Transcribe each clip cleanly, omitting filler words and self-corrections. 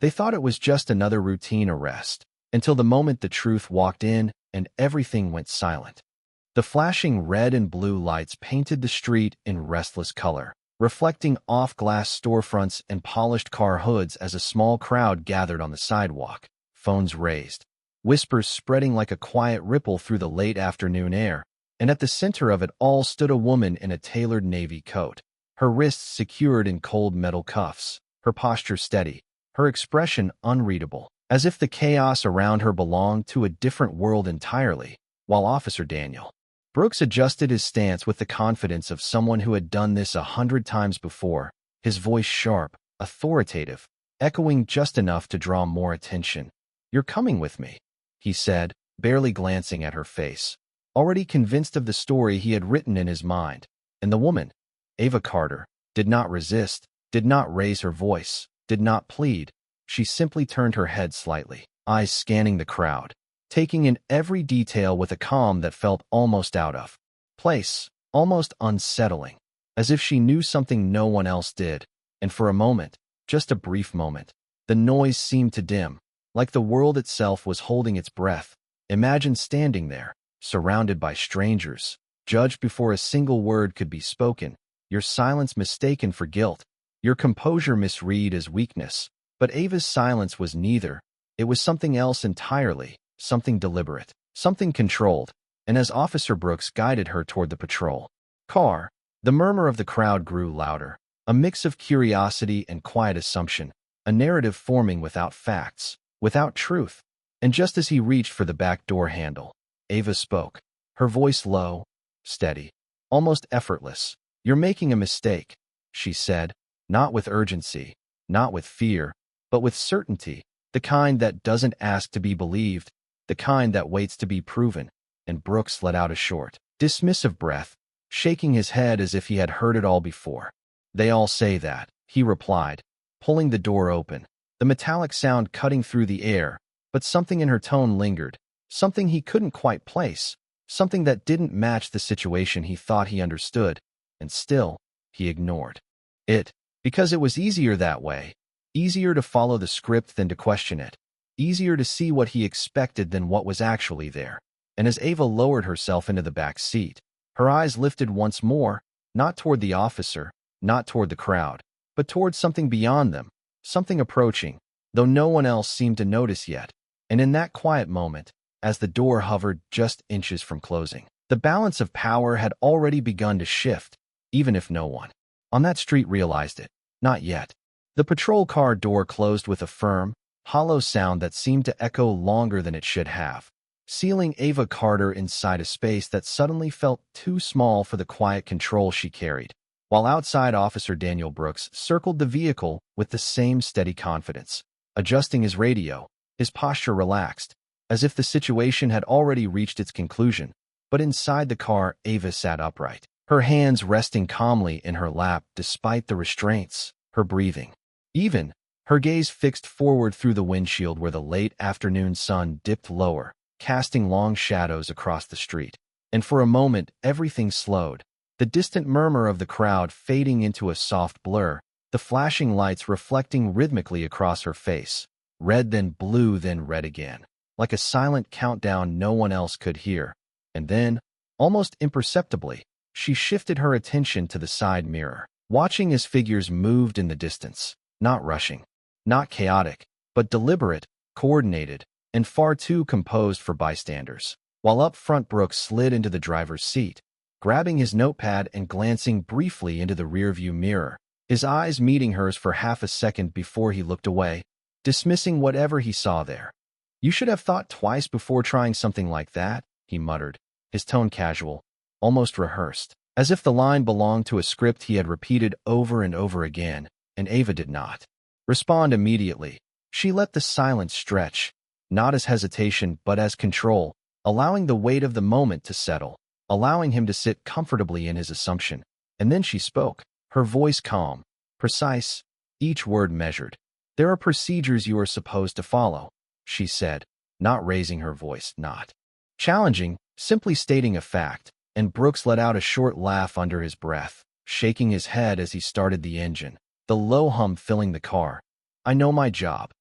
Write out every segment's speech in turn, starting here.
They thought it was just another routine arrest, until the moment the truth walked in and everything went silent. The flashing red and blue lights painted the street in restless color, reflecting off glass storefronts and polished car hoods as a small crowd gathered on the sidewalk, phones raised, whispers spreading like a quiet ripple through the late afternoon air, and at the center of it all stood a woman in a tailored navy coat, her wrists secured in cold metal cuffs, her posture steady, her expression unreadable, as if the chaos around her belonged to a different world entirely, while Officer Daniel Brooks adjusted his stance with the confidence of someone who had done this 100 times before, his voice sharp, authoritative, echoing just enough to draw more attention. "You're coming with me," he said, barely glancing at her face, already convinced of the story he had written in his mind. And the woman, Ava Carter, did not resist, did not raise her voice, did not plead. She simply turned her head slightly, eyes scanning the crowd, taking in every detail with a calm that felt almost out of place, almost unsettling, as if she knew something no one else did. And for a moment, just a brief moment, the noise seemed to dim, like the world itself was holding its breath. Imagine standing there, surrounded by strangers, judged before a single word could be spoken, your silence mistaken for guilt, your composure misread as weakness. But Ava's silence was neither. It was something else entirely, something deliberate, something controlled. And as Officer Brooks guided her toward the patrol car, the murmur of the crowd grew louder, a mix of curiosity and quiet assumption, a narrative forming without facts, without truth. And just as he reached for the back door handle, Ava spoke, her voice low, steady, almost effortless. "You're making a mistake," she said, not with urgency, not with fear, but with certainty, the kind that doesn't ask to be believed, the kind that waits to be proven. And Brooks let out a short, dismissive breath, shaking his head as if he had heard it all before. "They all say that," he replied, pulling the door open, the metallic sound cutting through the air. But something in her tone lingered, something he couldn't quite place, something that didn't match the situation he thought he understood. And still, he ignored it, because it was easier that way. Easier to follow the script than to question it. Easier to see what he expected than what was actually there. And as Ava lowered herself into the back seat, her eyes lifted once more, not toward the officer, not toward the crowd, but toward something beyond them, something approaching, though no one else seemed to notice yet. And in that quiet moment, as the door hovered just inches from closing, the balance of power had already begun to shift, even if no one on that street realized it. Not yet. The patrol car door closed with a firm, hollow sound that seemed to echo longer than it should have, sealing Ava Carter inside a space that suddenly felt too small for the quiet control she carried, while outside Officer Daniel Brooks circled the vehicle with the same steady confidence, adjusting his radio, his posture relaxed, as if the situation had already reached its conclusion. But inside the car, Ava sat upright, her hands resting calmly in her lap despite the restraints, her breathing even, her gaze fixed forward through the windshield where the late afternoon sun dipped lower, casting long shadows across the street. And for a moment, everything slowed, the distant murmur of the crowd fading into a soft blur, the flashing lights reflecting rhythmically across her face, red then blue then red again, like a silent countdown no one else could hear. And then, almost imperceptibly, she shifted her attention to the side mirror, watching as figures moved in the distance, not rushing, not chaotic, but deliberate, coordinated, and far too composed for bystanders. While up front, Brooks slid into the driver's seat, grabbing his notepad and glancing briefly into the rearview mirror, his eyes meeting hers for half a second before he looked away, dismissing whatever he saw there. "You should have thought twice before trying something like that," he muttered, his tone casual, almost rehearsed, as if the line belonged to a script he had repeated over and over again. And Ava did not respond immediately. She let the silence stretch, not as hesitation but as control, allowing the weight of the moment to settle, allowing him to sit comfortably in his assumption. And then she spoke, her voice calm, precise, each word measured. "There are procedures you are supposed to follow," she said, not raising her voice, not challenging, simply stating a fact. And Brooks let out a short laugh under his breath, shaking his head as he started the engine, the low hum filling the car. "I know my job.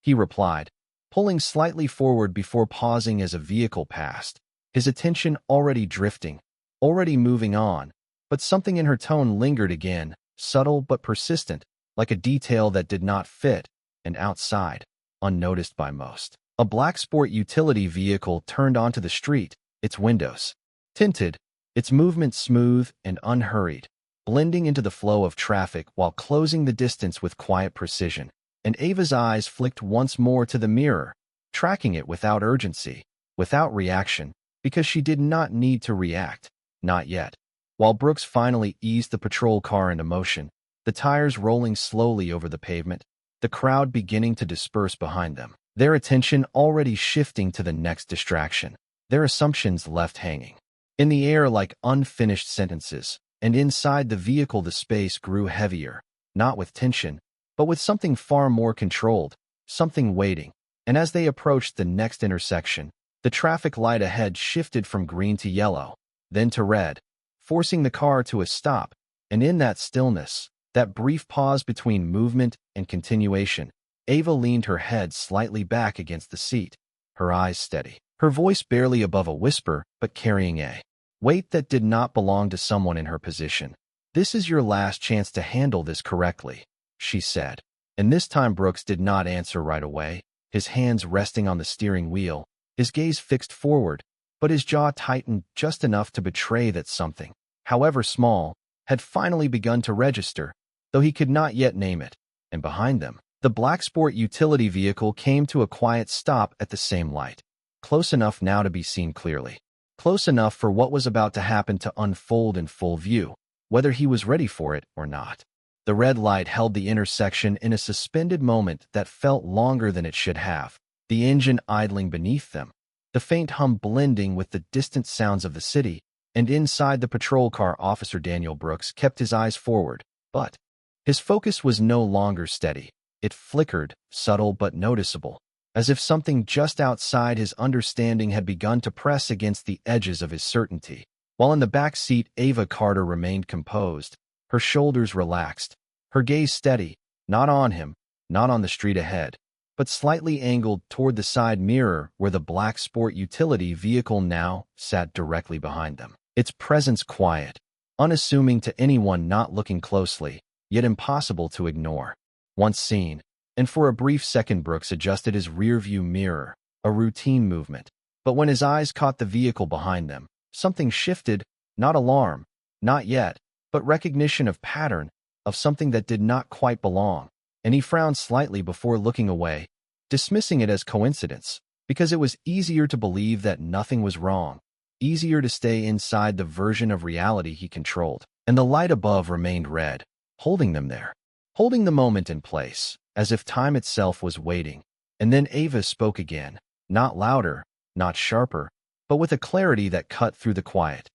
he replied, pulling slightly forward before pausing as a vehicle passed, his attention already drifting, already moving on, but something in her tone lingered again, subtle but persistent, like a detail that did not fit, and outside, unnoticed by most. A black sport utility vehicle turned onto the street, its windows tinted, its movement smooth and unhurried, blending into the flow of traffic while closing the distance with quiet precision. And Ava's eyes flicked once more to the mirror, tracking it without urgency, without reaction, because she did not need to react, not yet. While Brooks finally eased the patrol car into motion, the tires rolling slowly over the pavement, the crowd beginning to disperse behind them, their attention already shifting to the next distraction, their assumptions left hanging in the air like unfinished sentences, and inside the vehicle the space grew heavier, not with tension, but with something far more controlled, something waiting. And as they approached the next intersection, the traffic light ahead shifted from green to yellow, then to red, forcing the car to a stop, and in that stillness, that brief pause between movement and continuation, Ava leaned her head slightly back against the seat, her eyes steady, her voice barely above a whisper but carrying a weight that did not belong to someone in her position. "This is your last chance to handle this correctly," she said. And this time Brooks did not answer right away, his hands resting on the steering wheel, his gaze fixed forward, but his jaw tightened just enough to betray that something, however small, had finally begun to register, though he could not yet name it. And behind them, the black sport utility vehicle came to a quiet stop at the same light, close enough now to be seen clearly, close enough for what was about to happen to unfold in full view, whether he was ready for it or not. The red light held the intersection in a suspended moment that felt longer than it should have, the engine idling beneath them, the faint hum blending with the distant sounds of the city, and inside the patrol car Officer Daniel Brooks kept his eyes forward, but his focus was no longer steady. It flickered, subtle but noticeable, as if something just outside his understanding had begun to press against the edges of his certainty. While in the back seat, Ava Carter remained composed, her shoulders relaxed, her gaze steady, not on him, not on the street ahead, but slightly angled toward the side mirror where the black sport utility vehicle now sat directly behind them. Its presence quiet, unassuming to anyone not looking closely, yet impossible to ignore. Once seen, and for a brief second Brooks adjusted his rearview mirror, a routine movement. But when his eyes caught the vehicle behind them, something shifted, not alarm, not yet, but recognition of pattern, of something that did not quite belong, and he frowned slightly before looking away, dismissing it as coincidence, because it was easier to believe that nothing was wrong, easier to stay inside the version of reality he controlled. And the light above remained red, holding them there, holding the moment in place, as if time itself was waiting. And then Ava spoke again, not louder, not sharper, but with a clarity that cut through the quiet.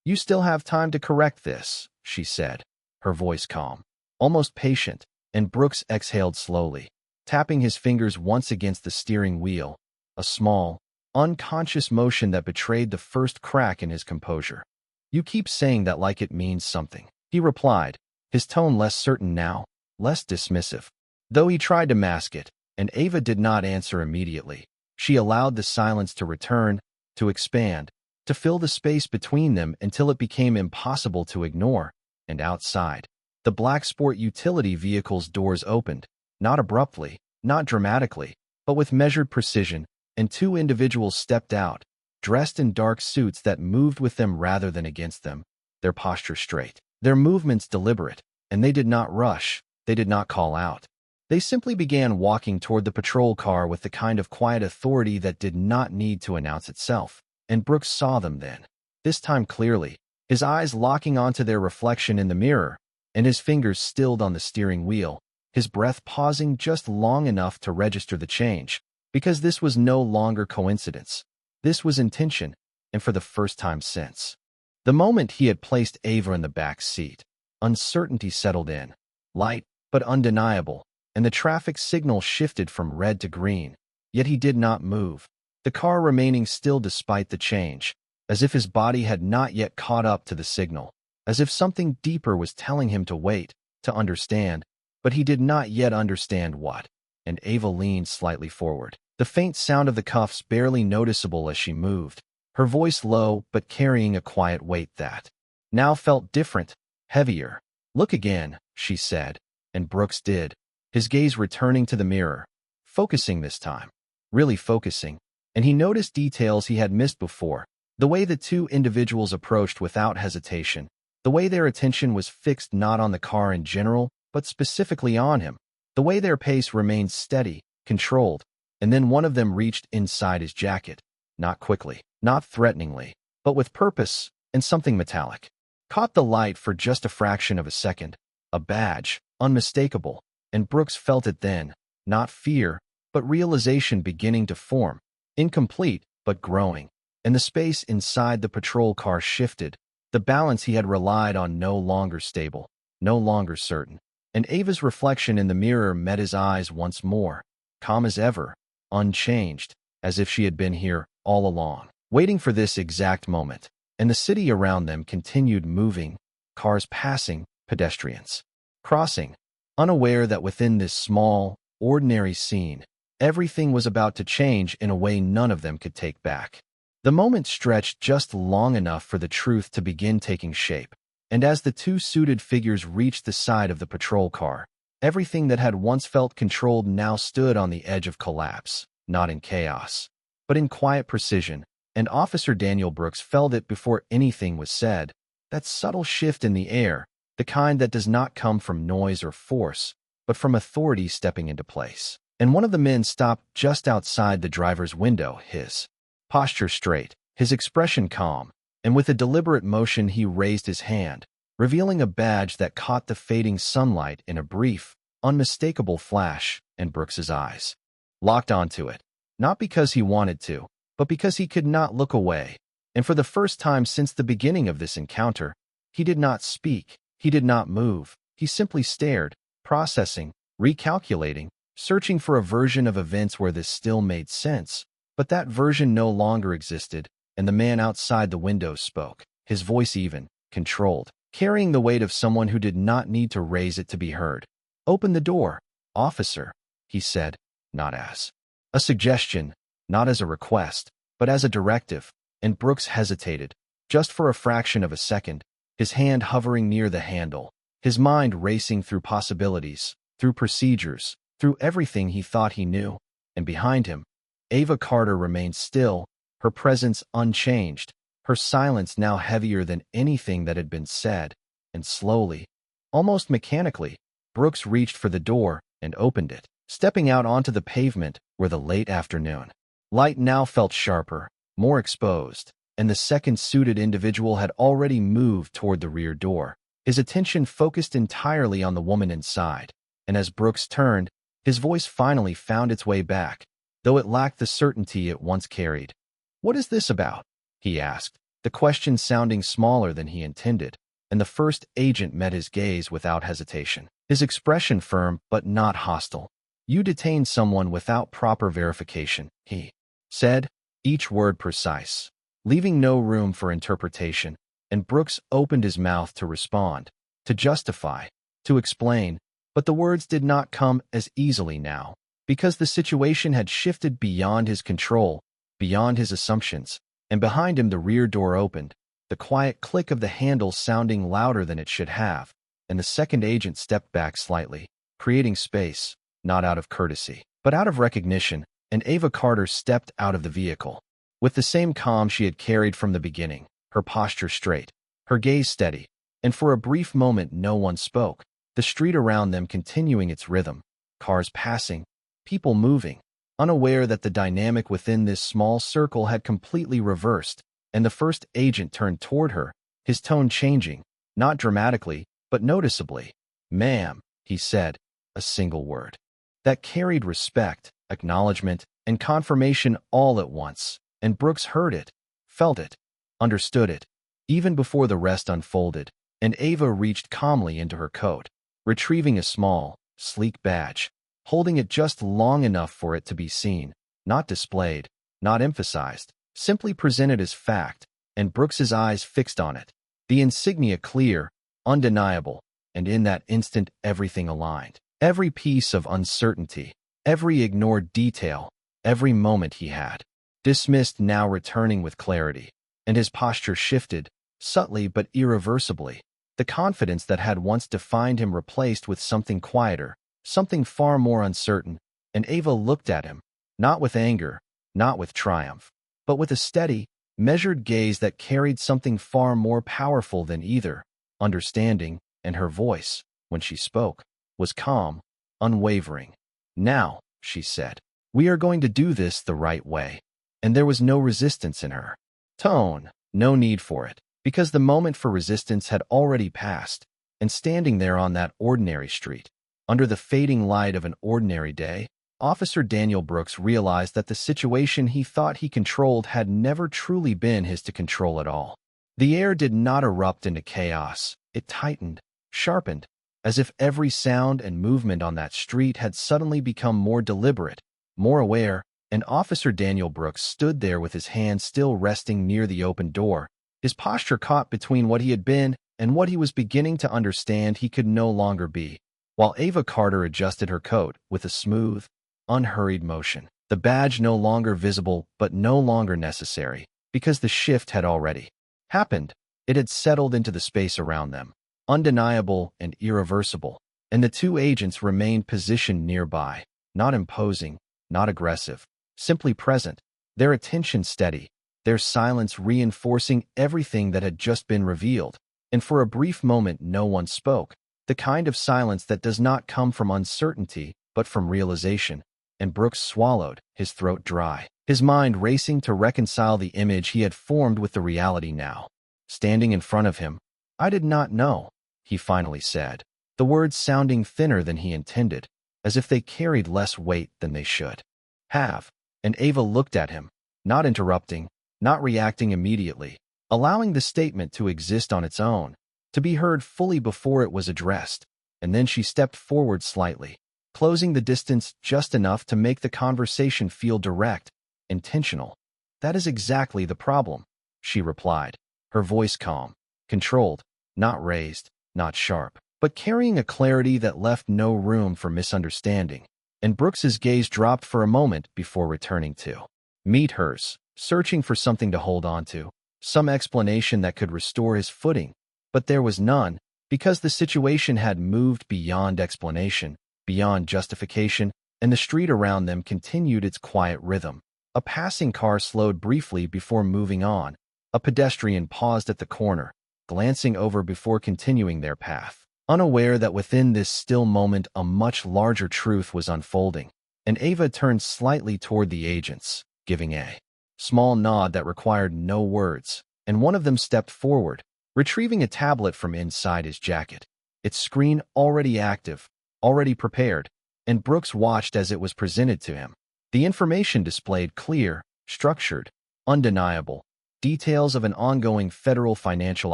"You still have time to correct this," she said, her voice calm, almost patient, and Brooks exhaled slowly, tapping his fingers once against the steering wheel, a small, unconscious motion that betrayed the first crack in his composure. "You keep saying that like it means something," he replied, his tone less certain now, less dismissive. Though he tried to mask it, and Ava did not answer immediately, she allowed the silence to return, to expand, to fill the space between them until it became impossible to ignore. And outside, the black sport utility vehicle's doors opened, not abruptly, not dramatically, but with measured precision, and two individuals stepped out, dressed in dark suits that moved with them rather than against them, their posture straight, their movements deliberate, and they did not rush, they did not call out. They simply began walking toward the patrol car with the kind of quiet authority that did not need to announce itself. And Brooks saw them then, this time clearly, his eyes locking onto their reflection in the mirror, and his fingers stilled on the steering wheel, his breath pausing just long enough to register the change, because this was no longer coincidence. This was intention, and for the first time since the moment he had placed Ava in the back seat, uncertainty settled in, light but undeniable, and the traffic signal shifted from red to green, yet he did not move, the car remaining still despite the change, as if his body had not yet caught up to the signal, as if something deeper was telling him to wait, to understand, but he did not yet understand what. and Ava leaned slightly forward. The faint sound of the cuffs barely noticeable as she moved, her voice low but carrying a quiet weight that now felt different, heavier. "Look again," she said, and Brooks did, his gaze returning to the mirror, focusing this time, really focusing, and he noticed details he had missed before, the way the two individuals approached without hesitation, the way their attention was fixed not on the car in general, but specifically on him, the way their pace remained steady, controlled, and then one of them reached inside his jacket, not quickly, not threateningly, but with purpose and something metallic. Caught the light for just a fraction of a second, a badge, unmistakable, and Brooks felt it then, not fear, but realization beginning to form, incomplete but growing, and the space inside the patrol car shifted, the balance he had relied on no longer stable, no longer certain, and Ava's reflection in the mirror met his eyes once more, calm as ever, unchanged, as if she had been here all along, waiting for this exact moment. And the city around them continued moving, cars passing, pedestrians crossing, unaware that within this small, ordinary scene, everything was about to change in a way none of them could take back. The moment stretched just long enough for the truth to begin taking shape, and as the two suited figures reached the side of the patrol car, everything that had once felt controlled now stood on the edge of collapse, not in chaos, but in quiet precision. And Officer Daniel Brooks felt it before anything was said, that subtle shift in the air, the kind that does not come from noise or force, but from authority stepping into place. And one of the men stopped just outside the driver's window, his posture straight, his expression calm, and with a deliberate motion he raised his hand, revealing a badge that caught the fading sunlight in a brief, unmistakable flash, and Brooks's eyes locked onto it, not because he wanted to, but because he could not look away, and for the first time since the beginning of this encounter, he did not speak, he did not move, he simply stared, processing, recalculating, searching for a version of events where this still made sense, but that version no longer existed, and the man outside the window spoke, his voice even, controlled, carrying the weight of someone who did not need to raise it to be heard. "Open the door, officer," he said, not as a suggestion, not as a request, but as a directive, and Brooks hesitated, just for a fraction of a second, his hand hovering near the handle, his mind racing through possibilities, through procedures, through everything he thought he knew, and behind him, Ava Carter remained still, her presence unchanged, her silence now heavier than anything that had been said, and slowly, almost mechanically, Brooks reached for the door and opened it, stepping out onto the pavement where the late afternoon light now felt sharper, more exposed, and the second suited individual had already moved toward the rear door, his attention focused entirely on the woman inside, and as Brooks turned, his voice finally found its way back, though it lacked the certainty it once carried. "What is this about?" he asked, the question sounding smaller than he intended, and the first agent met his gaze without hesitation, his expression firm but not hostile. "You detained someone without proper verification," he said, each word precise, leaving no room for interpretation, and Brooks opened his mouth to respond, to justify, to explain, but the words did not come as easily now, because the situation had shifted beyond his control, beyond his assumptions, and behind him the rear door opened, the quiet click of the handle sounding louder than it should have, and the second agent stepped back slightly, creating space, not out of courtesy, but out of recognition, and Ava Carter stepped out of the vehicle, with the same calm she had carried from the beginning, her posture straight, her gaze steady, and for a brief moment no one spoke, the street around them continuing its rhythm, cars passing, people moving, unaware that the dynamic within this small circle had completely reversed, and the first agent turned toward her, his tone changing, not dramatically, but noticeably. "Ma'am," he said, a single word that carried respect, acknowledgement, and confirmation all at once, and Brooks heard it, felt it, understood it, even before the rest unfolded, and Ava reached calmly into her coat, retrieving a small, sleek badge, holding it just long enough for it to be seen, not displayed, not emphasized, simply presented as fact, and Brooks's eyes fixed on it, the insignia clear, undeniable, and in that instant everything aligned. Every piece of uncertainty, Every ignored detail, every moment he had dismissed now returning with clarity, and his posture shifted, subtly but irreversibly. The confidence that had once defined him replaced with something quieter, something far more uncertain, and Ava looked at him, not with anger, not with triumph, but with a steady, measured gaze that carried something far more powerful than either, understanding, and her voice, when she spoke, was calm, unwavering. "Now," she said, "we are going to do this the right way." And there was no resistance in her tone, no need for it, because the moment for resistance had already passed, and standing there on that ordinary street, under the fading light of an ordinary day, Officer Daniel Brooks realized that the situation he thought he controlled had never truly been his to control at all. The air did not erupt into chaos. It tightened, sharpened, as if every sound and movement on that street had suddenly become more deliberate, more aware, and Officer Daniel Brooks stood there with his hand still resting near the open door, his posture caught between what he had been and what he was beginning to understand he could no longer be, while Ava Carter adjusted her coat with a smooth, unhurried motion, the badge no longer visible but no longer necessary, because the shift had already happened. It had settled into the space around them, undeniable and irreversible, and the two agents remained positioned nearby, not imposing, not aggressive, simply present, their attention steady, their silence reinforcing everything that had just been revealed. And for a brief moment no one spoke, the kind of silence that does not come from uncertainty but from realization. And Brooks swallowed, his throat dry, his mind racing to reconcile the image he had formed with the reality now. Standing in front of him, "I did not know," he finally said, the words sounding thinner than he intended, as if they carried less weight than they should have. And Ava looked at him, not interrupting, not reacting immediately, allowing the statement to exist on its own, to be heard fully before it was addressed. And then she stepped forward slightly, closing the distance just enough to make the conversation feel direct, intentional. "That is exactly the problem," she replied, her voice calm, controlled, not raised, not sharp, but carrying a clarity that left no room for misunderstanding. And Brooks's gaze dropped for a moment before returning to meet hers, searching for something to hold on to, some explanation that could restore his footing. But there was none, because the situation had moved beyond explanation, beyond justification, and the street around them continued its quiet rhythm. A passing car slowed briefly before moving on. A pedestrian paused at the corner, glancing over before continuing their path, unaware that within this still moment a much larger truth was unfolding. And Ava turned slightly toward the agents, giving a small nod that required no words, and one of them stepped forward, retrieving a tablet from inside his jacket, its screen already active, already prepared, and Brooks watched as it was presented to him. The information displayed clear, structured, undeniable, details of an ongoing federal financial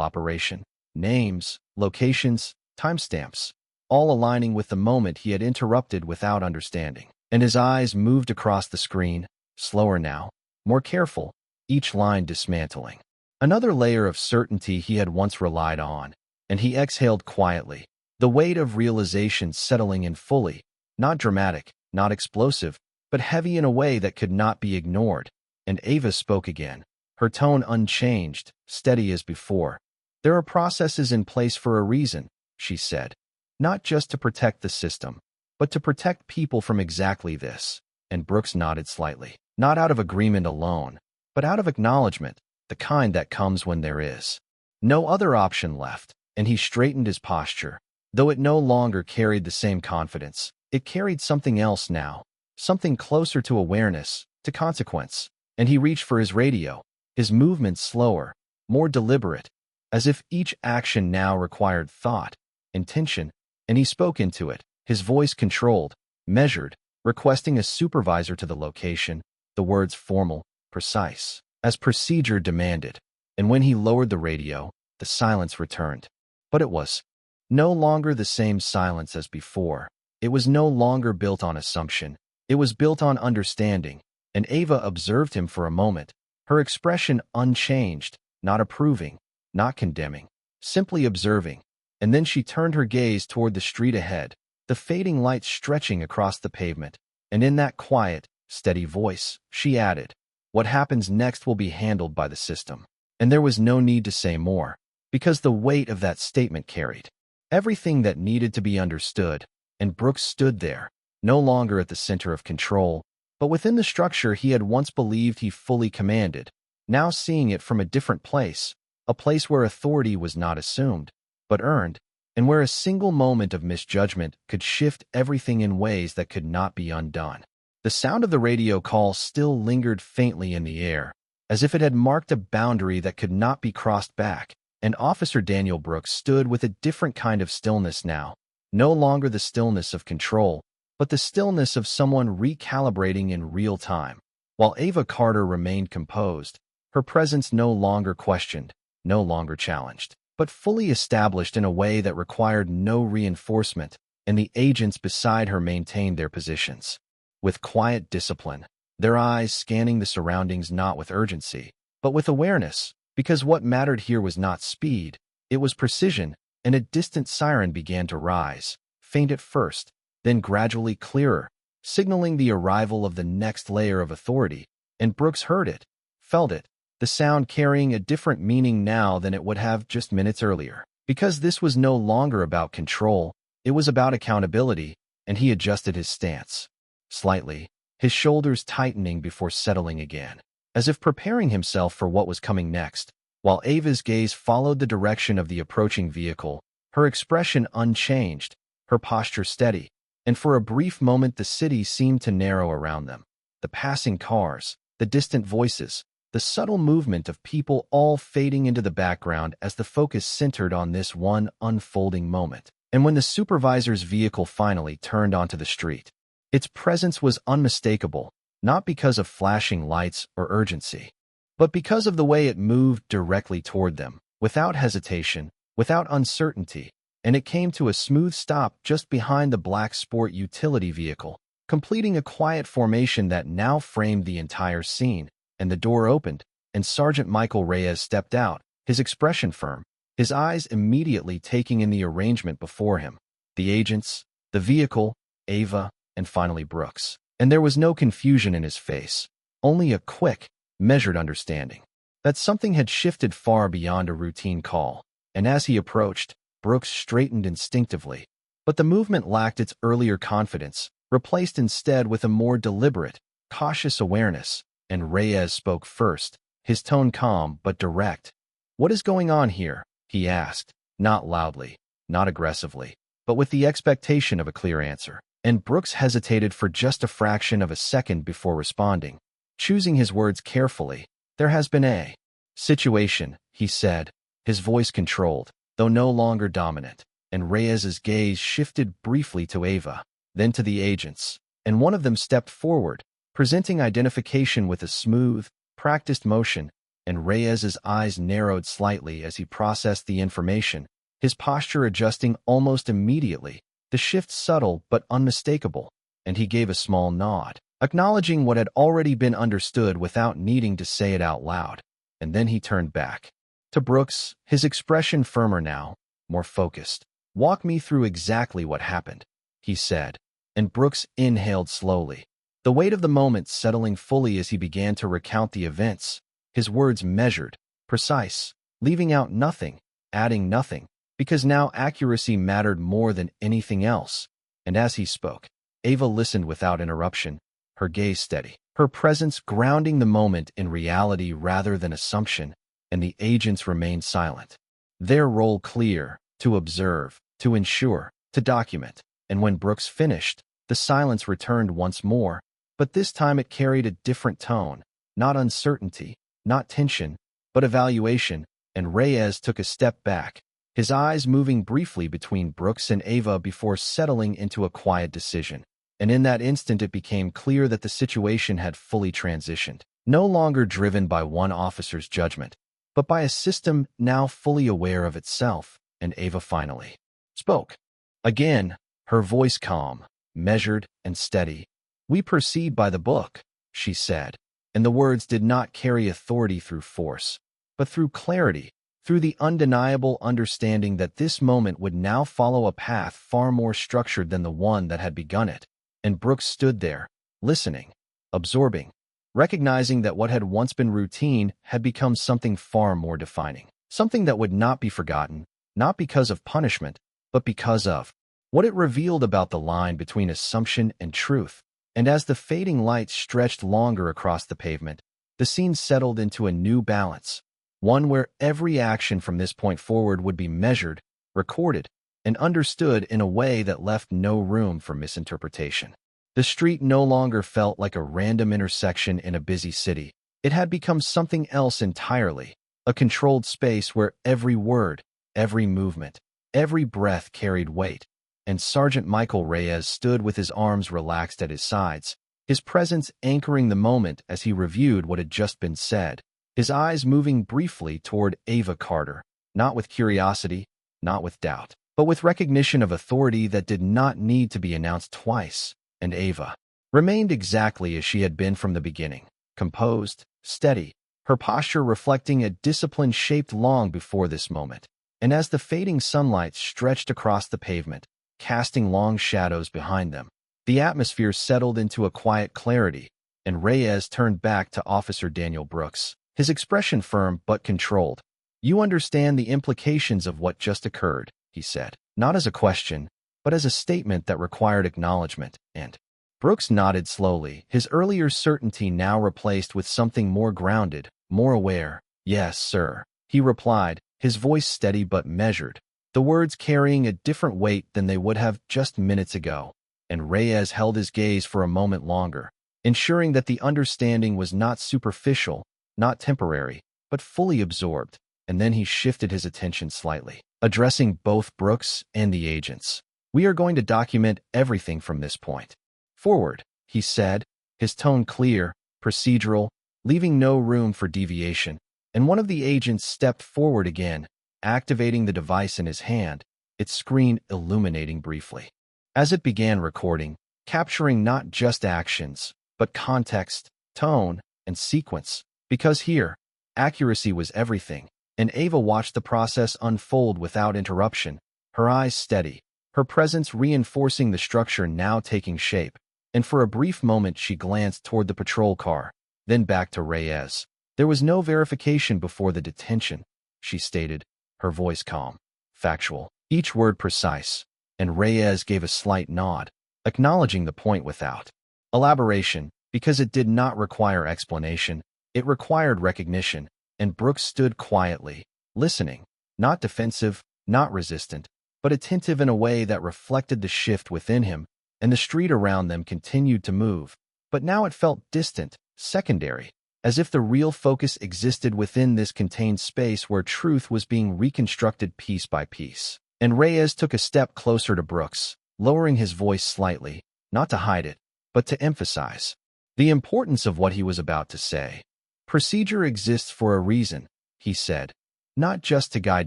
operation, names, locations, timestamps, all aligning with the moment he had interrupted without understanding. And his eyes moved across the screen, slower now, more careful, each line dismantling another layer of certainty he had once relied on, and he exhaled quietly, the weight of realization settling in fully, not dramatic, not explosive, but heavy in a way that could not be ignored. And Ava spoke again, her tone unchanged, steady as before. "There are processes in place for a reason," she said, "not just to protect the system, but to protect people from exactly this." And Brooks nodded slightly, not out of agreement alone, but out of acknowledgement, the kind that comes when there is no other option left. And he straightened his posture, though it no longer carried the same confidence. It carried something else now, something closer to awareness, to consequence. And he reached for his radio, his movements slower, more deliberate, as if each action now required thought, intention, and he spoke into it, his voice controlled, measured, requesting a supervisor to the location, the words formal, precise, as procedure demanded. And when he lowered the radio, the silence returned. But it was no longer the same silence as before. It was no longer built on assumption. It was built on understanding. And Ava observed him for a moment, her expression unchanged, not approving, not condemning, simply observing. And then she turned her gaze toward the street ahead, the fading light stretching across the pavement, And in that quiet, steady voice, she added, "What happens next will be handled by the system." And there was no need to say more, because the weight of that statement carried everything that needed to be understood, and Brooks stood there, no longer at the center of control, but within the structure he had once believed he fully commanded, now seeing it from a different place, a place where authority was not assumed, but earned, and where a single moment of misjudgment could shift everything in ways that could not be undone. The sound of the radio call still lingered faintly in the air, as if it had marked a boundary that could not be crossed back, and Officer Daniel Brooks stood with a different kind of stillness now, no longer the stillness of control, but the stillness of someone recalibrating in real time. While Ava Carter remained composed, her presence no longer questioned, no longer challenged, but fully established in a way that required no reinforcement, and the agents beside her maintained their positions. With quiet discipline, their eyes scanning the surroundings not with urgency, but with awareness, because what mattered here was not speed, it was precision, and a distant siren began to rise, faint at first, then gradually clearer, signaling the arrival of the next layer of authority, and Brooks heard it, felt it, the sound carrying a different meaning now than it would have just minutes earlier. Because this was no longer about control, it was about accountability, and he adjusted his stance. Slightly, his shoulders tightening before settling again, as if preparing himself for what was coming next, while Ava's gaze followed the direction of the approaching vehicle, her expression unchanged, her posture steady, and for a brief moment the city seemed to narrow around them. The passing cars, the distant voices, the subtle movement of people all fading into the background as the focus centered on this one unfolding moment. And when the supervisor's vehicle finally turned onto the street, its presence was unmistakable, not because of flashing lights or urgency, but because of the way it moved directly toward them, without hesitation, without uncertainty, and it came to a smooth stop just behind the black sport utility vehicle, completing a quiet formation that now framed the entire scene. And the door opened, and Sergeant Michael Reyes stepped out, his expression firm, his eyes immediately taking in the arrangement before him, the agents, the vehicle, Ava, and finally Brooks. And there was no confusion in his face, only a quick, measured understanding that something had shifted far beyond a routine call. And as he approached, Brooks straightened instinctively, but the movement lacked its earlier confidence, replaced instead with a more deliberate, cautious awareness. And Reyes spoke first, his tone calm but direct. "What is going on here?" he asked, not loudly, not aggressively, but with the expectation of a clear answer. And Brooks hesitated for just a fraction of a second before responding, choosing his words carefully. "There has been a situation," he said, his voice controlled, though no longer dominant, and Reyes's gaze shifted briefly to Ava, then to the agents, and one of them stepped forward, presenting identification with a smooth, practiced motion, and Reyes's eyes narrowed slightly as he processed the information, his posture adjusting almost immediately, the shift subtle but unmistakable, and he gave a small nod, acknowledging what had already been understood without needing to say it out loud. And then he turned back to Brooks, his expression firmer now, more focused. "Walk me through exactly what happened," he said, and Brooks inhaled slowly, the weight of the moment settling fully as he began to recount the events, his words measured, precise, leaving out nothing, adding nothing, because now accuracy mattered more than anything else. And as he spoke, Ava listened without interruption, her gaze steady, her presence grounding the moment in reality rather than assumption, and the agents remained silent, their role clear, to observe, to ensure, to document. And when Brooks finished, the silence returned once more, but this time it carried a different tone, not uncertainty, not tension, but evaluation, and Reyes took a step back, his eyes moving briefly between Brooks and Ava before settling into a quiet decision. And in that instant it became clear that the situation had fully transitioned, no longer driven by one officer's judgment, but by a system now fully aware of itself. And Ava finally spoke. Again, her voice calm, measured, and steady. "We proceed by the book," she said, and the words did not carry authority through force, but through clarity, through the undeniable understanding that this moment would now follow a path far more structured than the one that had begun it. And Brooks stood there, listening, absorbing, recognizing that what had once been routine had become something far more defining, something that would not be forgotten, not because of punishment, but because of what it revealed about the line between assumption and truth. And as the fading light stretched longer across the pavement, the scene settled into a new balance, one where every action from this point forward would be measured, recorded, and understood in a way that left no room for misinterpretation. The street no longer felt like a random intersection in a busy city. It had become something else entirely, a controlled space where every word, every movement, every breath carried weight. And Sergeant Michael Reyes stood with his arms relaxed at his sides, his presence anchoring the moment as he reviewed what had just been said, his eyes moving briefly toward Ava Carter, not with curiosity, not with doubt, but with recognition of authority that did not need to be announced twice. And Ava remained exactly as she had been from the beginning, composed, steady, her posture reflecting a discipline shaped long before this moment. And as the fading sunlight stretched across the pavement, casting long shadows behind them, the atmosphere settled into a quiet clarity, and Reyes turned back to Officer Daniel Brooks, his expression firm but controlled. "You understand the implications of what just occurred," he said, not as a question, but as a statement that required acknowledgement, and Brooks nodded slowly, his earlier certainty now replaced with something more grounded, more aware. "Yes, sir," he replied, his voice steady but measured, the words carrying a different weight than they would have just minutes ago. And Reyes held his gaze for a moment longer, ensuring that the understanding was not superficial, not temporary, but fully absorbed, and then he shifted his attention slightly, addressing both Brooks and the agents. "We are going to document everything from this point forward," he said, his tone clear, procedural, leaving no room for deviation. And one of the agents stepped forward again, activating the device in his hand, its screen illuminating briefly. As it began recording, capturing not just actions, but context, tone, and sequence, because here, accuracy was everything, and Ava watched the process unfold without interruption, her eyes steady, her presence reinforcing the structure now taking shape. And for a brief moment she glanced toward the patrol car, then back to Reyes. "There was no verification before the detention," she stated, her voice calm, factual, each word precise. And Reyes gave a slight nod, acknowledging the point without elaboration, because it did not require explanation, it required recognition. And Brooks stood quietly, listening, not defensive, not resistant, but attentive in a way that reflected the shift within him. And the street around them continued to move, but now it felt distant, secondary, as if the real focus existed within this contained space where truth was being reconstructed piece by piece. And Reyes took a step closer to Brooks, lowering his voice slightly, not to hide it, but to emphasize the importance of what he was about to say. "Procedure exists for a reason," he said, "not just to guide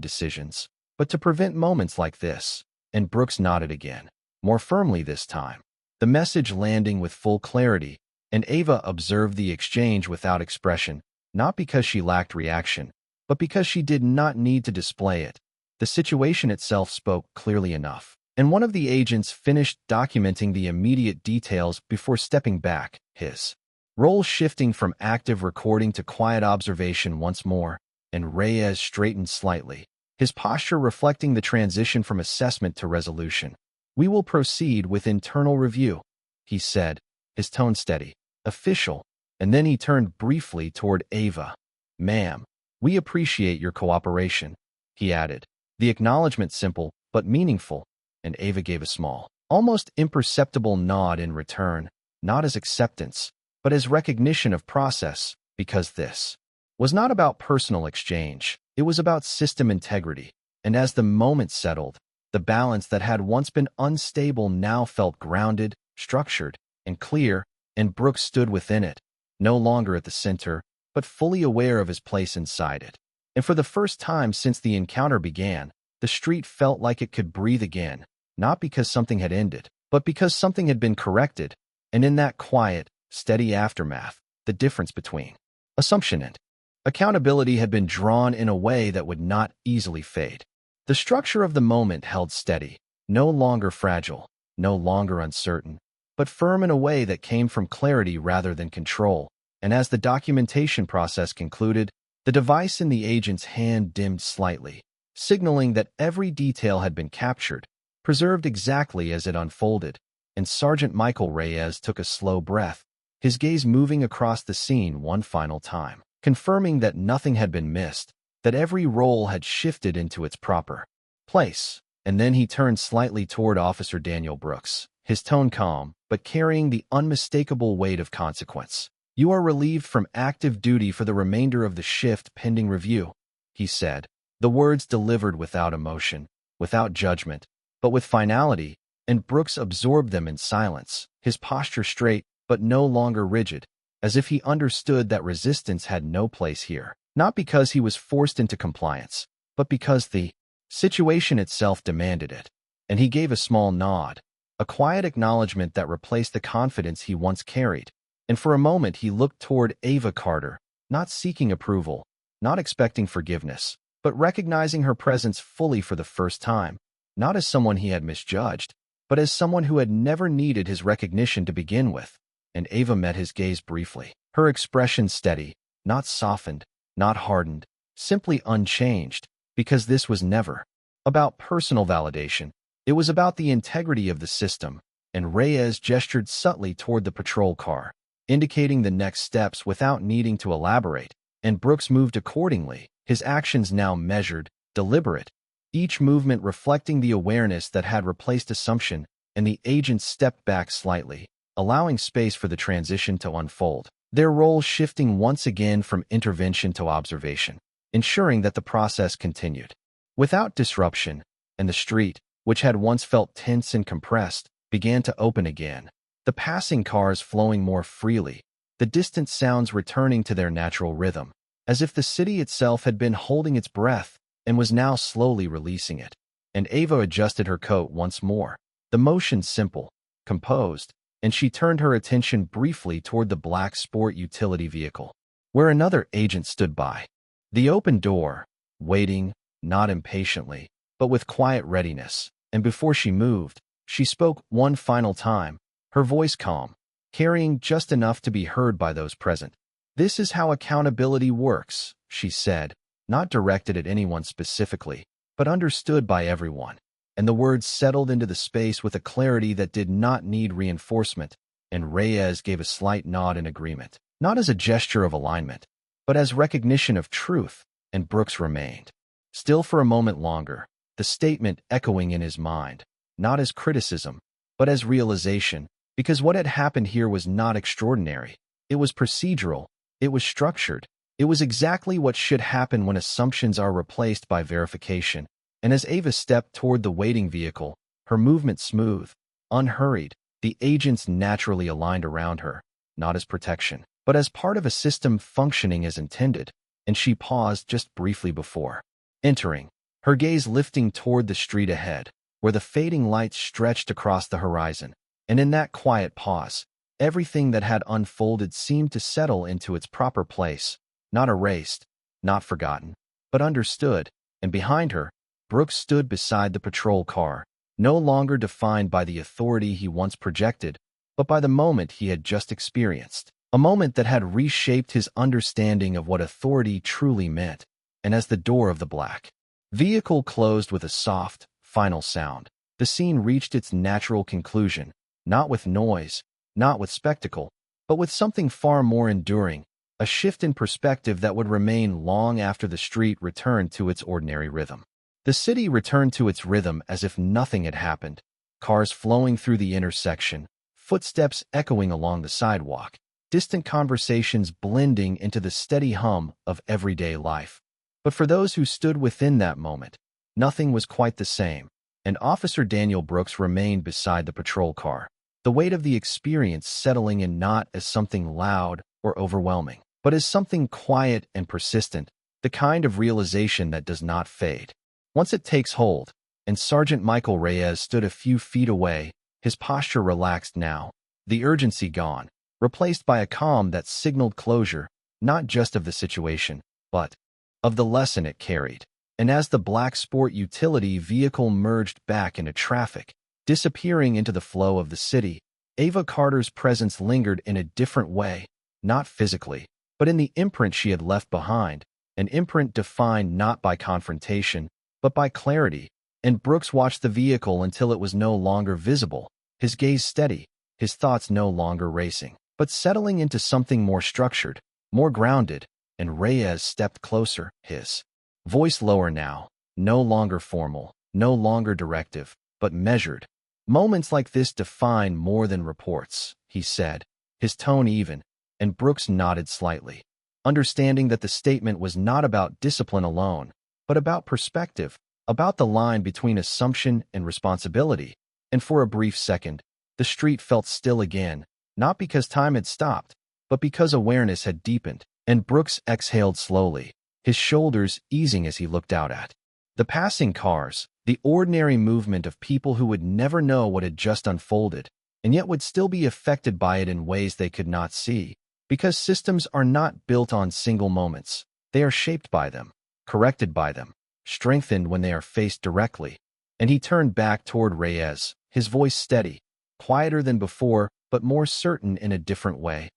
decisions, but to prevent moments like this." And Brooks nodded again, more firmly this time, the message landing with full clarity. And Ava observed the exchange without expression, not because she lacked reaction, but because she did not need to display it. The situation itself spoke clearly enough. And one of the agents finished documenting the immediate details before stepping back, his role shifting from active recording to quiet observation once more. And Reyes straightened slightly, his posture reflecting the transition from assessment to resolution. "We will proceed with internal review," he said, his tone steady, official, and then he turned briefly toward Ava. "Ma'am, we appreciate your cooperation," he added, the acknowledgement simple but meaningful. And Ava gave a small, almost imperceptible nod in return, not as acceptance, but as recognition of process, because this was not about personal exchange, it was about system integrity. And as the moment settled, the balance that had once been unstable now felt grounded, structured, and clear, and Brooks stood within it, no longer at the center, but fully aware of his place inside it. And for the first time since the encounter began, the street felt like it could breathe again, not because something had ended, but because something had been corrected. And in that quiet, steady aftermath, the difference between assumption and accountability had been drawn in a way that would not easily fade. The structure of the moment held steady, no longer fragile, no longer uncertain, but firm in a way that came from clarity rather than control. And as the documentation process concluded, the device in the agent's hand dimmed slightly, signaling that every detail had been captured, preserved exactly as it unfolded, and Sergeant Michael Reyes took a slow breath, his gaze moving across the scene one final time, confirming that nothing had been missed, that every role had shifted into its proper place. And then he turned slightly toward Officer Daniel Brooks, his tone calm, but carrying the unmistakable weight of consequence. "You are relieved from active duty for the remainder of the shift pending review," he said, the words delivered without emotion, without judgment, but with finality, and Brooks absorbed them in silence, his posture straight but no longer rigid, as if he understood that resistance had no place here, not because he was forced into compliance, but because the situation itself demanded it. And he gave a small nod, a quiet acknowledgement that replaced the confidence he once carried. And for a moment he looked toward Ava Carter, not seeking approval, not expecting forgiveness, but recognizing her presence fully for the first time, not as someone he had misjudged, but as someone who had never needed his recognition to begin with. And Ava met his gaze briefly, her expression steady, not softened, not hardened, simply unchanged, because this was never about personal validation. It was about the integrity of the system, and Reyes gestured subtly toward the patrol car, indicating the next steps without needing to elaborate, and Brooks moved accordingly, his actions now measured, deliberate, each movement reflecting the awareness that had replaced assumption, and the agents stepped back slightly, allowing space for the transition to unfold, their roles shifting once again from intervention to observation, ensuring that the process continued without disruption, and the street, which had once felt tense and compressed, began to open again, the passing cars flowing more freely, the distant sounds returning to their natural rhythm, as if the city itself had been holding its breath and was now slowly releasing it. And Ava adjusted her coat once more, the motion simple, composed, and she turned her attention briefly toward the black sport utility vehicle, where another agent stood by. The open door, waiting, not impatiently, but with quiet readiness, and before she moved, she spoke one final time, her voice calm, carrying just enough to be heard by those present. "This is how accountability works," she said, not directed at anyone specifically, but understood by everyone. And the words settled into the space with a clarity that did not need reinforcement, and Reyes gave a slight nod in agreement, not as a gesture of alignment, but as recognition of truth, and Brooks remained still for a moment longer, the statement echoing in his mind, not as criticism, but as realization, because what had happened here was not extraordinary. It was procedural, it was structured, it was exactly what should happen when assumptions are replaced by verification. And as Ava stepped toward the waiting vehicle, her movement smooth, unhurried, the agents naturally aligned around her, not as protection, but as part of a system functioning as intended, and she paused just briefly before entering, her gaze lifting toward the street ahead, where the fading lights stretched across the horizon. And in that quiet pause, everything that had unfolded seemed to settle into its proper place, not erased, not forgotten, but understood. And behind her, Brooks stood beside the patrol car, no longer defined by the authority he once projected, but by the moment he had just experienced, a moment that had reshaped his understanding of what authority truly meant. And as the door of the black vehicle closed with a soft, final sound, the scene reached its natural conclusion, not with noise, not with spectacle, but with something far more enduring, a shift in perspective that would remain long after the street returned to its ordinary rhythm. The city returned to its rhythm as if nothing had happened, cars flowing through the intersection, footsteps echoing along the sidewalk, distant conversations blending into the steady hum of everyday life. But for those who stood within that moment, nothing was quite the same, and Officer Daniel Brooks remained beside the patrol car, the weight of the experience settling in not as something loud or overwhelming, but as something quiet and persistent, the kind of realization that does not fade once it takes hold. And Sergeant Michael Reyes stood a few feet away, his posture relaxed now, the urgency gone, replaced by a calm that signaled closure, not just of the situation, but of the lesson it carried. And as the black sport utility vehicle merged back into traffic, disappearing into the flow of the city, Ava Carter's presence lingered in a different way, not physically, but in the imprint she had left behind, an imprint defined not by confrontation, but by clarity. And Brooks watched the vehicle until it was no longer visible, his gaze steady, his thoughts no longer racing, but settling into something more structured, more grounded. And Reyes stepped closer, his voice lower now, no longer formal, no longer directive, but measured. "Moments like this define more than reports," he said, his tone even, and Brooks nodded slightly, understanding that the statement was not about discipline alone, but about perspective, about the line between assumption and responsibility. And for a brief second, the street felt still again, not because time had stopped, but because awareness had deepened, and Brooks exhaled slowly, his shoulders easing as he looked out at the passing cars, the ordinary movement of people who would never know what had just unfolded, and yet would still be affected by it in ways they could not see, because systems are not built on single moments. They are shaped by them, corrected by them, strengthened when they are faced directly. And he turned back toward Reyes, his voice steady, quieter than before, but more certain in a different way.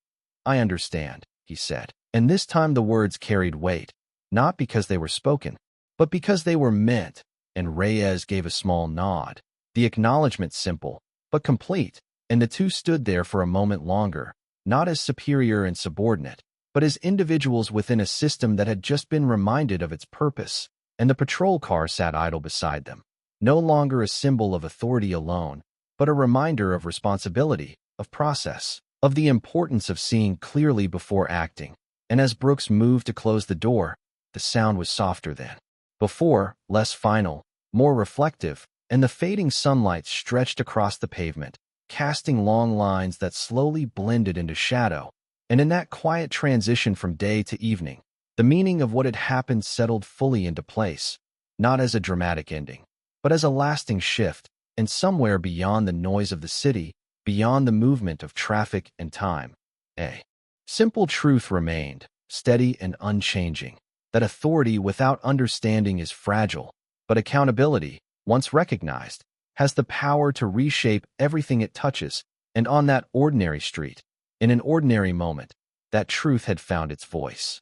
"I understand," he said, and this time the words carried weight, not because they were spoken, but because they were meant. And Reyes gave a small nod, the acknowledgement simple, but complete, and the two stood there for a moment longer, not as superior and subordinate, but as individuals within a system that had just been reminded of its purpose. And the patrol car sat idle beside them, no longer a symbol of authority alone, but a reminder of responsibility, of process, of the importance of seeing clearly before acting. And as Brooks moved to close the door, the sound was softer than before, less final, more reflective, and the fading sunlight stretched across the pavement, casting long lines that slowly blended into shadow. And in that quiet transition from day to evening, the meaning of what had happened settled fully into place, not as a dramatic ending, but as a lasting shift, and somewhere beyond the noise of the city, beyond the movement of traffic and time, a simple truth remained, steady and unchanging, that authority without understanding is fragile, but accountability, once recognized, has the power to reshape everything it touches. And on that ordinary street, in an ordinary moment, that truth had found its voice.